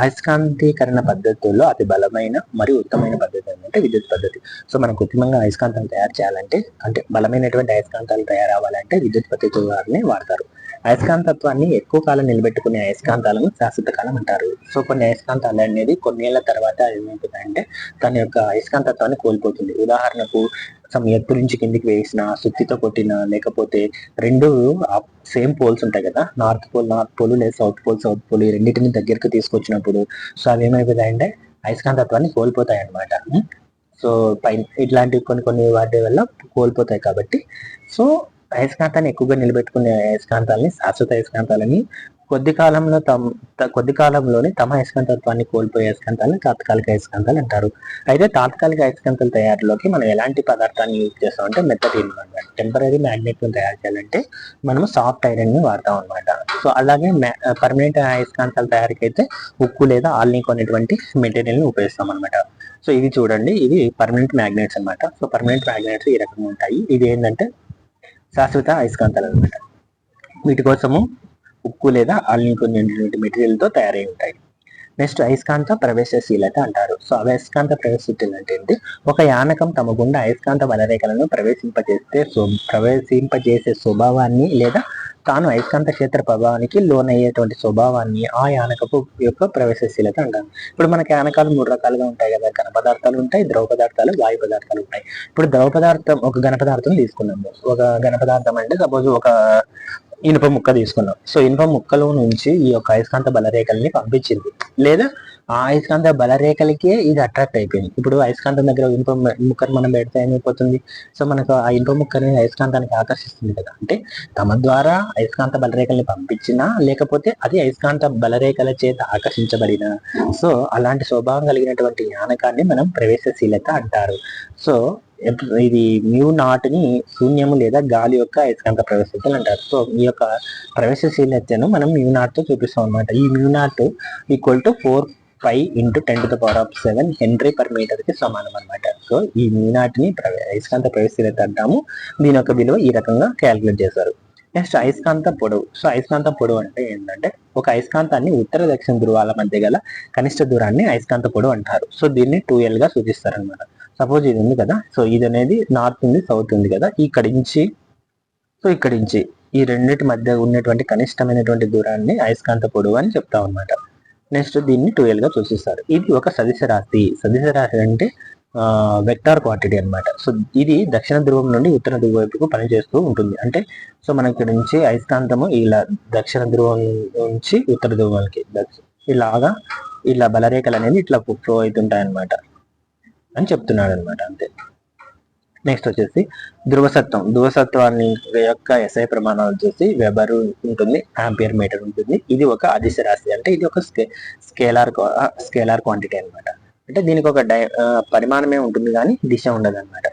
అయస్కాంతీకరణ పద్ధతుల్లో అతి బలమైన మరియు ఉత్తమమైన పద్ధతి ఏంటంటే విద్యుత్ పద్ధతి. సో మనం కృత్రిమంగా అయస్కాంతాలు తయారు చేయాలంటే, అంటే బలమైనటువంటి అయస్కాంతాలు తయారవ్వాలంటే విద్యుత్ పద్ధతి వారిని వాడతారు. అయస్కాంతత్వాన్ని ఎక్కువ కాలం నిలబెట్టుకునే అయస్కాంతాలను శాశ్వత కాలం అంటారు. సో కొన్ని అయస్కాంతాలు అనేది కొన్నేళ్ల తర్వాత ఏమవుతుందంటే తన యొక్క అయస్కాంతత్వాన్ని కోల్పోతుంది. ఉదాహరణకు ఎత్తు నుంచి కిందికి వేసిన, సుత్తితో కొట్టిన, లేకపోతే రెండు సేమ్ పోల్స్ ఉంటాయి కదా, నార్త్ పోల్ లేదా సౌత్ పోల్, ఈ రెండింటిని దగ్గరకు తీసుకొచ్చినప్పుడు సో అవి ఏమైపోతాయంటే అయస్కాంతత్వాన్ని కోల్పోతాయి అనమాట. సో పైన ఇట్లాంటి కొన్ని వాటి వల్ల కోల్పోతాయి కాబట్టి సో అయస్కాంతాన్ని ఎక్కువగా నిలబెట్టుకునే అయస్కాంతాలని శాశ్వత అయస్కాంతాలని, కొద్ది కాలంలోనే తమ అయస్కాంతత్వాన్ని కోల్పోయే అయస్కాంతాలను తాత్కాలిక అయస్కాంతాలు అంటారు. అయితే తాత్కాలిక అయస్కాంతాల తయారీలోకి మనం ఎలాంటి పదార్థాన్ని యూజ్ చేస్తాం అంటే మెత్తటి ఇనుము అనమాట. టెంపరీ మ్యాగ్నెట్ ను తయారు చేయాలంటే మనము సాఫ్ట్ ఐరన్ ని వాడతాం అనమాట. సో అలాగే పర్మనెంట్ అయస్కాంతాల తయారీకి అయితే ఉక్కు లేదా ఆల్నిక్ అనేటువంటి మెటీరియల్ ని ఉపయోగిస్తాం అనమాట. సో ఇది చూడండి, ఇవి పర్మనెంట్ మ్యాగ్నెట్స్ అనమాట. సో పర్మనెంట్ మ్యాగ్నెట్స్ ఈ రకంగా ఉంటాయి. ఇది ఏంటంటే శాశ్వత అయస్కాంతాలు అనమాట. వీటి కోసము ఉక్కు లేదా ఆల్నిక్ మెటీరియల్ తో తయారై ఉంటాయి. నెక్స్ట్ అయస్కాంత ప్రవేశశీలత అంటారు. సో అయస్కాంత ప్రవేశశీలత అంటే ఏంటి, ఒక యానకం తమ గుండా అయస్కాంత బలరేఖలను ప్రవేశింపజేసే స్వభావాన్ని లేదా తాను అయస్కాంత క్షేత్ర ప్రభావానికి లోనయ్యేటువంటి స్వభావాన్ని ఆ యానకపు యొక్క ప్రవేశశీలత అంటారు. ఇప్పుడు మనకి యానకాలు 3 రకాలుగా ఉంటాయి కదా, ఘన పదార్థాలు ఉంటాయి, ద్రవ పదార్థాలు, వాయు పదార్థాలు ఉంటాయి. ఇప్పుడు ద్రవ పదార్థం, ఒక ఘన పదార్థం తీసుకున్నాము. ఒక ఘన పదార్థం అంటే సపోజ్ ఒక ఇనుప ముక్క తీసుకున్నాం. సో ఇనుప ముక్కలో నుంచి ఈ యొక్క అయస్కాంత బలరేఖల్ని పంపించింది, లేదా ఆ అయస్కాంత బలరేఖలకే ఇది అట్రాక్ట్ అయిపోయింది. ఇప్పుడు అయస్కాంతం దగ్గర ఇనుప ముక్కను మనం పెడితే ఏమైపోతుంది, సో మనకు ఆ ఇనుప ముక్కని అయస్కాంతానికి ఆకర్షిస్తుంది కదా, అంటే తమ ద్వారా అయస్కాంత బలరేఖల్ని పంపించినా లేకపోతే అది అయస్కాంత బలరేఖల చేత ఆకర్షించబడిన, సో అలాంటి స్వభావం కలిగినటువంటి యానకాన్ని మనం ప్రవేశశీలత అంటారు. సో ఇది μ0ని శూన్యము లేదా గాలి యొక్క అయస్కాంత ప్రవేశశీలత అంటారు. సో ఈ యొక్క ప్రవేశశీలతను మనం μ0 తో చూపిస్తాం అనమాట. ఈ μ0 = 4π × 10⁻⁷ హెన్రీ పర్ మీటర్ కి సమానం అనమాట. సో ఈ μ0ని అయస్కాంత ప్రవేశశీలత అంటాము. దీని యొక్క విలువ ఈ రకంగా క్యాలిక్యులేట్ చేశారు. నెక్స్ట్ అయస్కాంత పొడవు. సో అయస్కాంత పొడవు అంటే ఏంటంటే ఒక అయస్కాంతాన్ని ఉత్తర దక్షిణ ధృవాల మధ్య గల కనిష్ట దూరాన్ని అయస్కాంత పొడవు అంటారు. సో దీన్ని 2L గా సూచిస్తారు అనమాట. సపోజ్ ఇది ఉంది కదా, సో ఇది అనేది నార్త్ ఉంది, సౌత్ ఉంది కదా, ఇక్కడి నుంచి ఈ రెండింటి మధ్య ఉన్నటువంటి కనిష్టమైనటువంటి దూరాన్ని అయస్కాంత పొడవు అని చెప్తాం అనమాట. నెక్స్ట్ దీన్ని 2L గా సూచిస్తారు. ఇది ఒక సదిశ రాశి. సదిశ రాశి అంటే వెక్టార్ క్వాంటిటీ అనమాట. సో ఇది దక్షిణ ధ్రువం నుండి ఉత్తర ధ్రువం వైపుకు పనిచేస్తూ ఉంటుంది. అంటే సో మనకి ఇక్కడ నుంచి అయస్కాంతము ఇలా దక్షిణ ధ్రువం నుంచి ఉత్తర ధ్రువానికి ఇలా బలరేఖలు అనేది ఇట్లా ఫ్లో అవుతుంటాయి అనమాట అని చెప్తున్నాడు అనమాట. అంతే. నెక్స్ట్ వచ్చేసి ధ్రువసత్వాన్ని యొక్క SI ప్రమాణాలు వచ్చేసి వెబర్ ఉంటుంది, ఆంపియర్ మీటర్ ఉంటుంది. ఇది ఒక అదిశ రాశి, అంటే ఇది ఒక స్కేలార్ క్వాంటిటీ అనమాట. అంటే దీనికి ఒక పరిమాణమే ఉంటుంది కానీ దిశ ఉండదు అనమాట.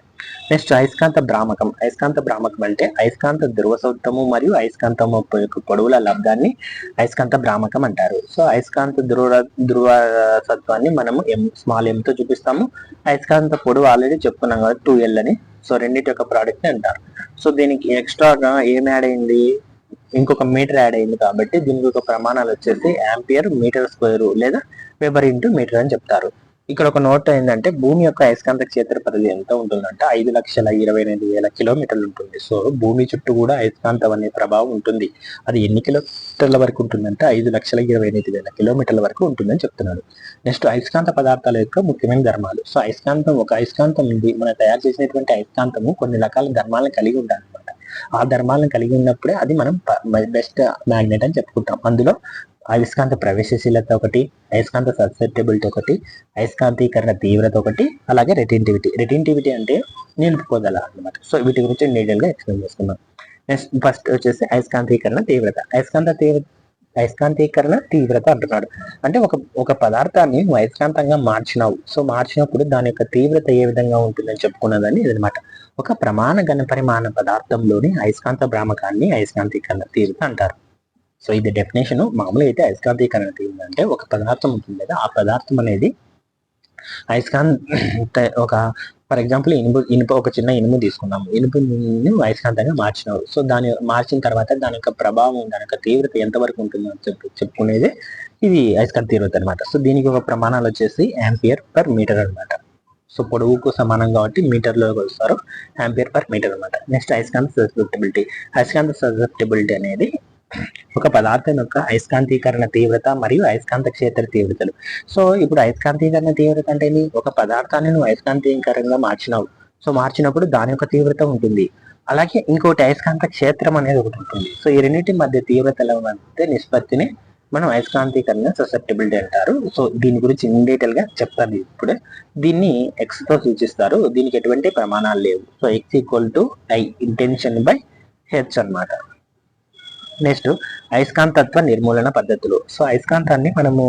నెక్స్ట్ అయస్కాంత భ్రామకం. అయస్కాంత భ్రామకం అంటే అయస్కాంత ధ్రువసత్వము మరియు అయస్కాంతము యొక్క పొడవుల లబ్ధాన్ని అయస్కాంత భ్రామకం అంటారు. సో అయస్కాంత ధ్రువసత్వాన్ని మనము స్మాల్ m తో చూపిస్తాము. అయస్కాంత పొడవు ఆల్రెడీ చెప్పుకున్నాం కదా 2L అని. సో రెండింటి యొక్క ప్రోడక్ట్ ని అంటారు. సో దీనికి ఎక్స్ట్రాగా ఏం యాడ్ అయింది, ఇంకొక మీటర్ యాడ్ అయింది కాబట్టి దీనికి ఒక ప్రమాణాలు వచ్చేసి యాంపియర్ మీటర్ స్క్వేర్ లేదా వెబర్ ఇంటూ మీటర్ అని చెప్తారు. ఇక్కడ ఒక నోట్ ఏంటంటే భూమి యొక్క అయస్కాంత క్షేత్ర పరిధి ఎంత ఉంటుందంటే 5,28,000 కిలోమీటర్లు ఉంటుంది. సో భూమి చుట్టూ కూడా అయస్కాంతం అనే ప్రభావం ఉంటుంది. అది ఎన్ని కిలోమీటర్ల వరకు ఉంటుందంటే 5,28,000 కిలోమీటర్ల వరకు ఉంటుందని చెప్తున్నాడు. నెక్స్ట్ అయస్కాంత పదార్థాల యొక్క ముఖ్యమైన ధర్మాలు. సో ఒక అయస్కాంతం ఉంది, మనం తయారు చేసినటువంటి అయస్కాంతము కొన్ని రకాల ధర్మాలను కలిగి ఉండాలన్నమాట. ఆ ధర్మాలను కలిగి ఉన్నప్పుడే అది మనం బెస్ట్ మ్యాగ్నెట్ అని చెప్పుకుంటాం. అందులో అయస్కాంత ప్రవేశశీలత ఒకటి, అయస్కాంత ససెప్టబిలిటీ ఒకటి, అయస్కాంతీకరణ తీవ్రత ఒకటి, అలాగే రెటింటివిటీ అంటే నిలుపుకోగల అనమాట. సో వీటి గురించి డీటెయిల్ గా ఎక్స్ప్లెయిన్ చేసుకున్నాం. నెక్స్ట్ ఫస్ట్ వచ్చేసి అయస్కాంతీకరణ తీవ్రత. అయస్కాంతీకరణ తీవ్రత అంటున్నాడు అంటే ఒక పదార్థాన్ని నువ్వు అయస్కాంతంగా మార్చినావు. సో మార్చినప్పుడు దాని యొక్క తీవ్రత ఏ విధంగా ఉంటుందని చెప్పుకున్నదని ఇదనమాట. ఒక ప్రమాణ ఘనపరిమాణ పదార్థంలోని అయస్కాంత భ్రామకాన్ని అయస్కాంతీకరణ తీవ్రత అంటారు. సో ఇది డెఫినేషన్. మామూలుగా అయితే అయస్కాంతీకరణ తీవ్రత అంటే ఒక పదార్థం ఉంటుంది కదా, ఆ పదార్థం అనేది ఫర్ ఎగ్జాంపుల్ ఇనుపు ఒక చిన్న ఇనుము తీసుకున్నాము. ఇనుపుని అయస్కాంతంగా మార్చినావు. సో దాన్ని మార్చిన తర్వాత దాని యొక్క ప్రభావం, దాని యొక్క తీవ్రత ఎంతవరకు ఉంటుందో చెప్పుకునేది ఇది అయస్కాంత తీవ్రత అనమాట. సో దీనికి ఒక ప్రమాణాలు వచ్చేసి యాంపియర్ పర్ మీటర్ అనమాట. సో పొడవుకు సమానం కాబట్టి మీటర్లో కొలుస్తారు, యాంపియర్ పర్ మీటర్ అనమాట. నెక్స్ట్ అయస్కాంత ససెప్టబిలిటీ అనేది ఒక పదార్థం యొక్క అయస్కాంతీకరణ తీవ్రత మరియు అయస్కాంత క్షేత్ర తీవ్రతలు. సో ఇప్పుడు అయస్కాంతీకరణ తీవ్రత అంటే ఒక పదార్థాన్ని నువ్వు అయస్కాంతీకరంగా మార్చినావు. సో మార్చినప్పుడు దాని యొక్క తీవ్రత ఉంటుంది. అలాగే ఇంకోటి అయస్కాంత క్షేత్రం అనేది ఒకటి ఉంటుంది. సో ఈ రెండింటి మధ్య తీవ్రతల మధ్య నిష్పత్తిని మనం అయస్కాంతీకరణ ససెప్టబిలిటీ అంటారు. సో దీని గురించి ఇన్ డీటెయిల్ గా చెప్తాను ఇప్పుడే. దీన్ని ఎక్స్ తో సూచిస్తారు, దీనికి ఎటువంటి ప్రమాణాలు లేవు. So X equal to I intention by H అనమాట. నెక్స్ట్ అయస్కాంతత్వ నిర్మూలన పద్ధతులు. సో అయస్కాంతాన్ని మనము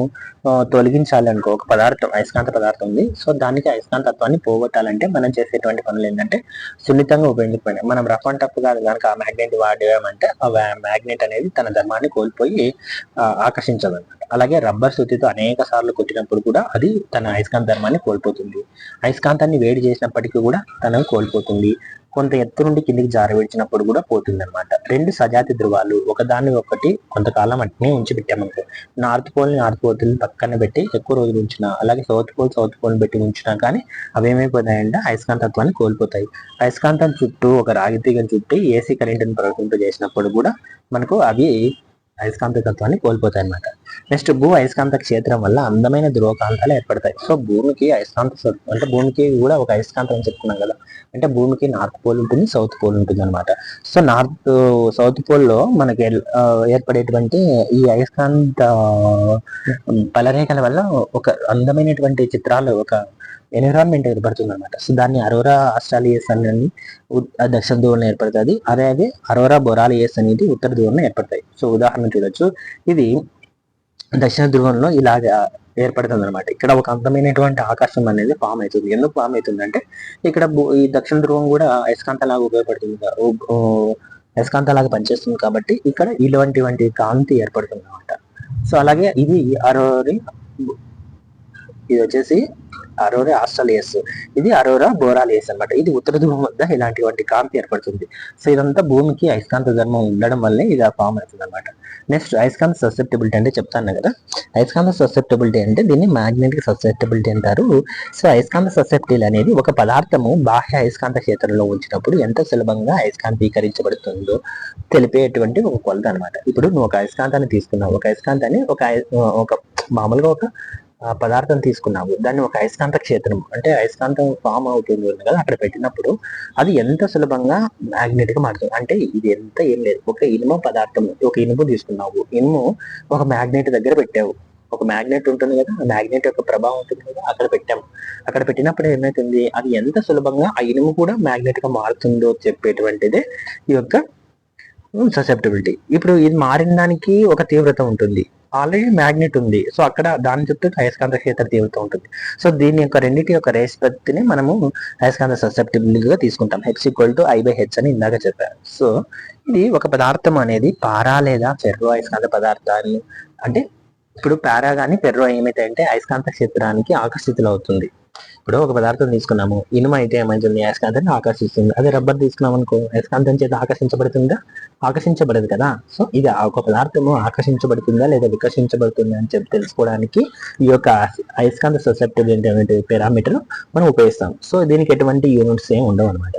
తొలగించాలనుకో, ఒక పదార్థం అయస్కాంత పదార్థం ఉంది, సో దానికి అయస్కాంతత్వాన్ని పోగొట్టాలంటే మనం చేసేటువంటి పనులు ఏంటంటే సున్నితంగా ఉపయోగించకపోయినా మనం రఫ్ అండ్ టఫ్ కాదు కనుక ఆ మ్యాగ్నెట్ వాడేమంటే ఆ మ్యాగ్నెట్ అనేది తన ధర్మాన్ని కోల్పోయి ఆకర్షించదన్నమాట. అలాగే రబ్బర్ సుత్తితో అనేక సార్లు కొట్టినప్పుడు కూడా అది తన అయస్కాంత ధర్మాన్ని కోల్పోతుంది. అయస్కాంతాన్ని వేడి చేసినప్పటికీ కూడా తనను కోల్పోతుంది. కొంత ఎత్తు నుండి కిందికి జారవిడిచినప్పుడు కూడా పోతుంది అనమాట. రెండు సజాతి ధృవాలు ఒకదాన్ని ఒకటి కొంతకాలం అట్నే ఉంచి పెట్టామనుకో, నార్త్ పోల్ పక్కన పెట్టి ఎక్కువ రోజులు ఉంచినా, అలాగే సౌత్ పోల్ పెట్టి ఉంచినా కానీ అవి ఏమైపోతాయంటే అయస్కాంతత్వాన్ని కోల్పోతాయి. అయస్కాంతం చుట్టూ ఒక రాగి తీగను చుట్టి ఏసీ కరెంటును ప్రవహింపజేసినప్పుడు కూడా మనకు అవి అయస్కాంతత్వాన్ని కోల్పోతాయి అనమాట. నెక్స్ట్ భూ అయస్కాంత క్షేత్రం వల్ల అందమైన ధ్రువకాంతాలు ఏర్పడతాయి. సో భూమికి అంటే భూమికి కూడా ఒక అయస్కాంతం అని చెప్పుకున్నాం కదా, అంటే భూమికి నార్త్ పోల్ ఉంటుంది, సౌత్ పోల్ ఉంటుంది అనమాట. సో సౌత్ పోల్ లో మనకి ఏర్పడేటువంటి ఈ అయస్కాంత బలరేఖల వల్ల ఒక అందమైనటువంటి చిత్రాలు, ఒక ఎన్విరాన్మెంట్ ఏర్పడుతుంది అనమాట. సో దాన్ని అరోరా ఆస్ట్రాలియస్ అని దక్షిణ ధ్రువంలో ఏర్పడుతుంది, అలాగే అరోరా బొరాలియస్ అనేది ఉత్తర ధ్రువంలో ఏర్పడతాయి. సో ఉదాహరణ చూడొచ్చు, ఇది దక్షిణ ధ్రువంలో ఇలాగా ఏర్పడుతుంది అనమాట. ఇక్కడ ఒక అందమైనటువంటి ఆకాశం అనేది ఫామ్ అవుతుంది. ఎందుకు ఫామ్ అవుతుంది అంటే ఇక్కడ ఈ దక్షిణ ధ్రువం కూడా అయస్కాంతలాగా ఉపయోగపడుతుంది, అయస్కాంతలాగా పనిచేస్తుంది కాబట్టి ఇక్కడ ఇలాంటి కాంతి ఏర్పడుతుంది అనమాట. సో అలాగే ఇది వచ్చేసి అరోరా ఆస్ట్రాలియస్, ఇది అరోరా బోరాలియస్ అనమాట. ఇది ఉత్తర ధ్రువం వద్ద ఇలాంటి కాంతి ఏర్పడుతుంది. సో ఇదంతా భూమికి అయస్కాంత ధర్మం ఉండడం వల్లే ఇది ఫామ్ అవుతుంది అనమాట. నెక్స్ట్ అయస్కాంత ససెప్టబిలిటీ అంటే చెప్తాను కదా. అయస్కాంత ససెప్టబిలిటీ అంటే దీన్ని మ్యాగ్నెటిక్ ససెప్టబిలిటీ అంటారు. సో అయస్కాంత ససెప్టిబిలిటీ అనేది ఒక పదార్థము బాహ్య అయస్కాంత క్షేత్రంలో ఉంచినప్పుడు ఎంత సులభంగా అయస్కాంతీకరించబడుతుందో తెలిపేటువంటి ఒక కొలత అనమాట. ఇప్పుడు నువ్వు ఒక అయస్కాంతాన్ని తీసుకున్నావు, ఒక అయస్కాంతాన్ని ఒక మామూలుగా ఒక పదార్థం తీసుకున్నావు, దాన్ని ఒక అయస్కాంత క్షేత్రం అంటే అయస్కాంతం ఫామ్ అవుతుంది కదా, అక్కడ పెట్టినప్పుడు అది ఎంత సులభంగా మ్యాగ్నెట్ గా మారుతుంది. అంటే ఇది ఎంత ఏం లేదు, ఒక ఇనుము పదార్థం, ఒక ఇనుము తీసుకున్నావు, ఇనుము ఒక మ్యాగ్నెట్ దగ్గర పెట్టావు, ఒక మ్యాగ్నెట్ ఉంటుంది కదా, ఆ మ్యాగ్నెట్ యొక్క ప్రభావం ఉంటుంది కదా, అక్కడ పెట్టాము. అక్కడ పెట్టినప్పుడు ఏమవుతుంది, అది ఎంత సులభంగా ఆ ఇనుము కూడా మ్యాగ్నెట్ గా మారుతుందో చెప్పేటువంటిదే ఈ యొక్క ససెప్టబిలిటీ. ఇప్పుడు ఇది మారిన దానికి ఒక తీవ్రత ఉంటుంది, ఆల్రెడీ మ్యాగ్నెట్ ఉంది, సో అక్కడ దాని చుట్టూ అయస్కాంత క్షేత్ర తీవ్రత ఉంటుంది. సో దీని యొక్క రెండింటి యొక్క నిష్పత్తిని మనము అయస్కాంత ససెప్టబిలిటీగా తీసుకుంటాం. H=I/H అని ఇందాక చెప్పారు. సో ఇది ఒక పదార్థం అనేది పారా లేదా ఫెర్రో అయస్కాంత పదార్థాన్ని, అంటే ఇప్పుడు పారా కానీ ఫెర్రో ఏమైతే అంటే అయస్కాంత క్షేత్రానికి ఆకర్షితులు అవుతుంది. ఇప్పుడు ఒక పదార్థం తీసుకున్నాము, ఇనుము అయితే ఏమైతుంది, అయస్కాంతాన్ని ఆకర్షిస్తుంది. అదే రబ్బర్ తీసుకున్నాం అనుకో, అయస్కాంతం చేత ఆకర్షించబడుతుందా? ఆకర్షించబడదు కదా. సో ఇది ఒక పదార్థము ఆకర్షించబడుతుందా లేదా వికర్షించబడుతుందా అని చెప్పి తెలుసుకోవడానికి ఈ యొక్క అయస్కాంత ససెప్టిబిలిటీ అనే పారామీటర్ మనం ఉపయోగిస్తాం. సో దీనికి ఎటువంటి యూనిట్స్ ఏమి ఉండవు అనమాట.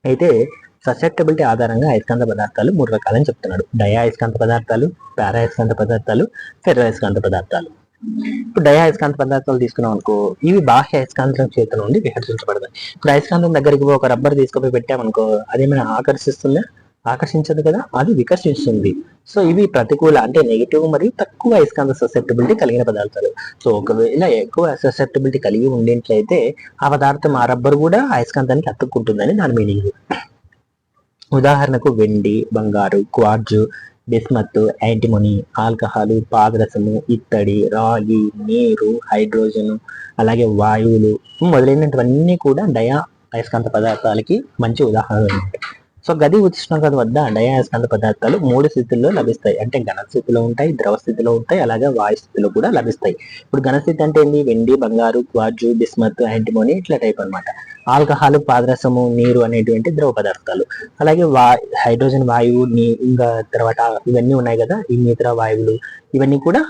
అయితే ససెప్టబిలిటీ ఆధారంగా అయస్కాంత పదార్థాలు 3 రకాలని చెప్తున్నాడు. డయా అయస్కాంత పదార్థాలు, పారా అయస్కాంత పదార్థాలు, ఫెర్రో అయస్కాంత పదార్థాలు. ఇప్పుడు డయా అయస్కాంత పదార్థాలు తీసుకున్నాం అనుకో, ఇవి బాహ్య అయస్కాంతం చేత నుండి వికర్షించబడతాయి. ఇప్పుడు అయస్కాంతం దగ్గరికి ఒక రబ్బర్ తీసుకుపోయి పెట్టామనుకో, అదేమైనా ఆకర్షిస్తుందా? ఆకర్షించదు కదా, అది వికర్షిస్తుంది. సో ఇవి ప్రతికూల అంటే నెగిటివ్ మరియు తక్కువ అయస్కాంత ససెప్టబిలిటీ కలిగిన పదార్థాలు. సో ఒకవేళ ఎక్కువ ససెప్టబిలిటీ కలిగి ఉండేట్లయితే ఆ పదార్థం ఆ రబ్బర్ కూడా అయస్కాంతానికి అతుక్కుంటుందని దాని మీనింగ్. ఉదాహరణకు వెండి, బంగారు, క్వార్జు, బిస్మత్, యాంటిమోనీ, ఆల్కహాలు, పాదరసము, ఇత్తడి, రాగి, నీరు, హైడ్రోజన్, అలాగే వాయువులు మొదలైనటువన్నీ కూడా డయా అయస్కాంత పదార్థాలకి మంచి ఉదాహరణలు. సో గది ఉష్ణోగ్రత వద్ద డయా అయస్కాంత పదార్థాలు 3 స్థితుల్లో లభిస్తాయి. అంటే ఘన స్థితిలో ఉంటాయి, ద్రవ స్థితిలో ఉంటాయి, అలాగే వాయు స్థితిలో కూడా లభిస్తాయి. ఇప్పుడు ఘన స్థితి అంటే ఏంటి? వెండి, బంగారు, క్వార్జు, బిస్మత్, యాంటిమోనీ ఇట్లా టైప్ అనమాట. ఆల్కహాల్, పాదరసము, నీరు అనేటువంటి ద్రవ పదార్థాలు. అలాగే హైడ్రోజన్ వాయువు, ఇంకా తర్వాత ఇవన్నీ ఉన్నాయి కదా, ఈ మిగతా వాయువులు ఇవన్నీ కూడా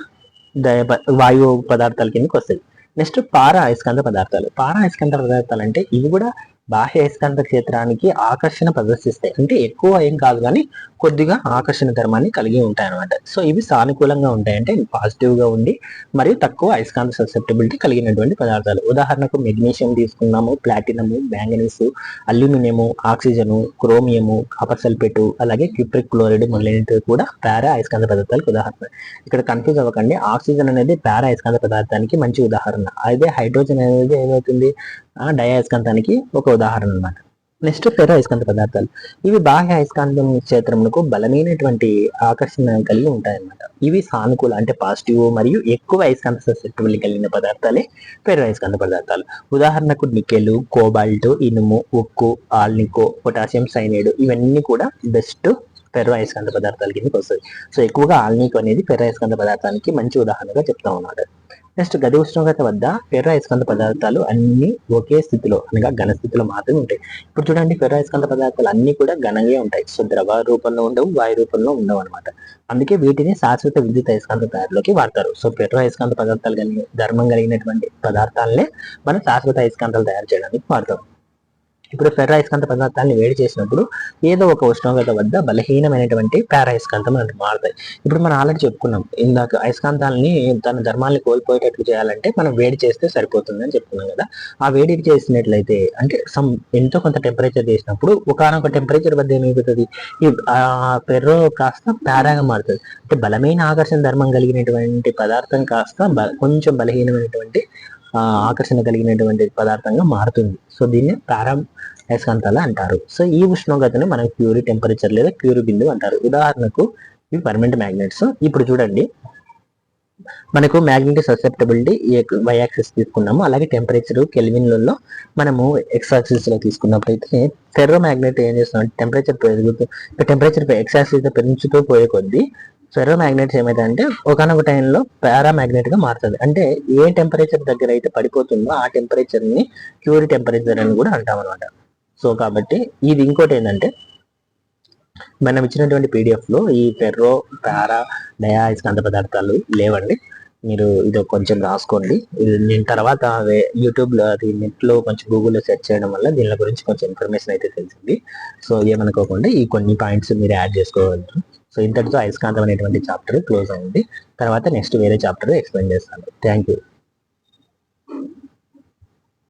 వాయు పదార్థాల కిందకి వస్తాయి. నెక్స్ట్ పారా అయస్కాంత పదార్థాలు. పారా అయస్కాంత పదార్థాలు అంటే ఇవి కూడా బాహ్య అయస్కాంత క్షేత్రానికి ఆకర్షణ ప్రదర్శిస్తాయి. అంటే ఎక్కువ ఏం కాదు కానీ కొద్దిగా ఆకర్షణ ధర్మాన్ని కలిగి ఉంటాయి అనమాట. సో ఇవి సానుకూలంగా ఉంటాయి, అంటే పాజిటివ్ గా ఉండి మరియు తక్కువ అయస్కాంత ససెప్టబిలిటీ కలిగినటువంటి పదార్థాలు. ఉదాహరణకు మెగ్నీషియం తీసుకున్నాము, platinum, manganese, aluminium, oxygen, chromium, copper sulphate, అలాగే క్యూప్రిక్ క్లోరైడ్ మొదలైనవి కూడా పారా అయస్కాంత పదార్థాలకు ఉదాహరణ. ఇక్కడ కన్ఫ్యూజ్ అవ్వకండి, ఆక్సిజన్ అనేది పారా అయస్కాంత పదార్థానికి మంచి ఉదాహరణ. అదే హైడ్రోజన్ అనేది ఏమవుతుంది, డయా అయస్కాంతానికి ఒక ఉదాహరణ అన్నమాట. నెక్స్ట్ ఫెర్రో అయస్కాంత పదార్థాలు. ఇవి బాహ్య అయస్కాంతం క్షేత్రములకు బలమైనటువంటి ఆకర్షణ కలిగి ఉంటాయన్నమాట. ఇవి సానుకూల అంటే పాజిటివ్ మరియు ఎక్కువ అయస్కాంత ససెప్టబిలిటీ కలిగిన పదార్థాలే ఫెర్రో అయస్కాంత పదార్థాలు. ఉదాహరణకు నికెల్, కోబాల్ట్, ఇనుము, ఉక్కు, ఆల్నికో, పొటాషియం సైనైడ్ ఇవన్నీ కూడా బెస్ట్ ఫెర్రో అయస్కాంత పదార్థాల కిందకి వస్తాయి. సో ఎక్కువగా ఆల్నికో అనేది ఫెర్రో అయస్కాంత పదార్థానికి మంచి ఉదాహరణగా చెప్తా ఉన్నాడు. నెక్స్ట్ గది ఉష్ణోగ్రత వద్ద ఫెర్రో అయస్కాంత పదార్థాలు అన్ని ఒకే స్థితిలో అనగా ఘన స్థితిలో మాత్రమే ఉంటాయి. ఇప్పుడు చూడండి, ఫెర్రో అయస్కాంత పదార్థాలు అన్ని కూడా ఘనంగా ఉంటాయి. సో ద్రవ రూపంలో ఉండవు, వాయు రూపంలో ఉండవు అనమాట. అందుకే వీటిని శాశ్వత విద్యుత్ అయస్కాంత తయారీలోకి వాడతారు. సో ఫెర్రో అయస్కాంత పదార్థాలు కలిగి ధర్మం కలిగినటువంటి పదార్థాలనే మనం శాశ్వత అయస్కాంతాలు తయారు చేయడానికి వాడతాం. ఇప్పుడు ఫెర్రో అయస్కాంత పదార్థాలను వేడి చేసినప్పుడు ఏదో ఒక ఉష్ణోగ్రత వద్ద బలహీనమైనటువంటి పారా అయస్కాంతం మనకు మారుతాయి. ఇప్పుడు మనం ఆల్రెడీ చెప్పుకున్నాం, ఇందాక అయస్కాంతాలని తన ధర్మాన్ని కోల్పోయేటట్లు చేయాలంటే మనం వేడి చేస్తే సరిపోతుంది అని చెప్పుకున్నాం కదా. ఆ వేడి చేసినట్లయితే అంటే ఎంతో కొంత టెంపరేచర్ చేసినప్పుడు ఒకనొక టెంపరేచర్ వద్ద ఏమైపోతుంది, ఈ ఫెర్రో కాస్త పారాగా మారుతుంది. అంటే బలమైన ఆకర్షణ ధర్మం కలిగినటువంటి పదార్థం కాస్త కొంచెం బలహీనమైనటువంటి ఆకర్షణ కలిగినటువంటి పదార్థంగా మారుతుంది. సో దీన్ని పారా అయస్కాంతాలు అంటారు. సో ఈ ఉష్ణోగ్రతను మనం క్యూరీ టెంపరేచర్ లేదా క్యూరీ బిందువు అంటారు. ఉదాహరణకు ఇవి పర్మనెంట్ మ్యాగ్నెట్స్. ఇప్పుడు చూడండి, మనకు మ్యాగ్నెటిక్ ససెప్టబిలిటీ వై యాక్సిస్ తీసుకున్నాము, అలాగే టెంపరేచర్ కెల్విన్లలో మనము ఎక్స్ యాక్సిస్ లో తీసుకున్నప్పుడైతే ఫెర్రో మ్యాగ్నెట్ ఏం చేస్తున్నాం, టెంపరేచర్ ఎక్స్ యాక్సిస్ పెంచుతూ పోయే కొద్దీ ఫెర్రో మ్యాగ్నెట్స్ ఏమైతే ఒకనొక టైంలో పారా మ్యాగ్నెట్ గా మారుతుంది. అంటే ఏ టెంపరేచర్ దగ్గర అయితే పడిపోతుందో ఆ టెంపరేచర్ ని క్యూరీ టెంపరేచర్ అని కూడా అంటాం అనమాట. సో కాబట్టి ఇది ఇంకోటి ఏంటంటే, మనం ఇచ్చినటువంటి పీడిఎఫ్ లో ఈ ఫెర్రో, పారా, డయా అయస్కాంత పదార్థాలు లేవండి. మీరు ఇది కొంచెం రాసుకోండి. నేను తర్వాత యూట్యూబ్ లో అది నెట్ లో కొంచెం గూగుల్లో సెర్చ్ చేయడం వల్ల దీని గురించి కొంచెం ఇన్ఫర్మేషన్ అయితే తెలిసింది. సో ఏమనుకోకుండా ఈ కొన్ని పాయింట్స్ మీరు యాడ్ చేసుకోగలరు. సో ఇంతటితో అయస్కాంతం అనేటువంటి చాప్టర్ క్లోజ్ అయింది. తర్వాత నెక్స్ట్ వేరే చాప్టర్ ఎక్స్ప్లెయిన్ చేస్తాను. Thank you.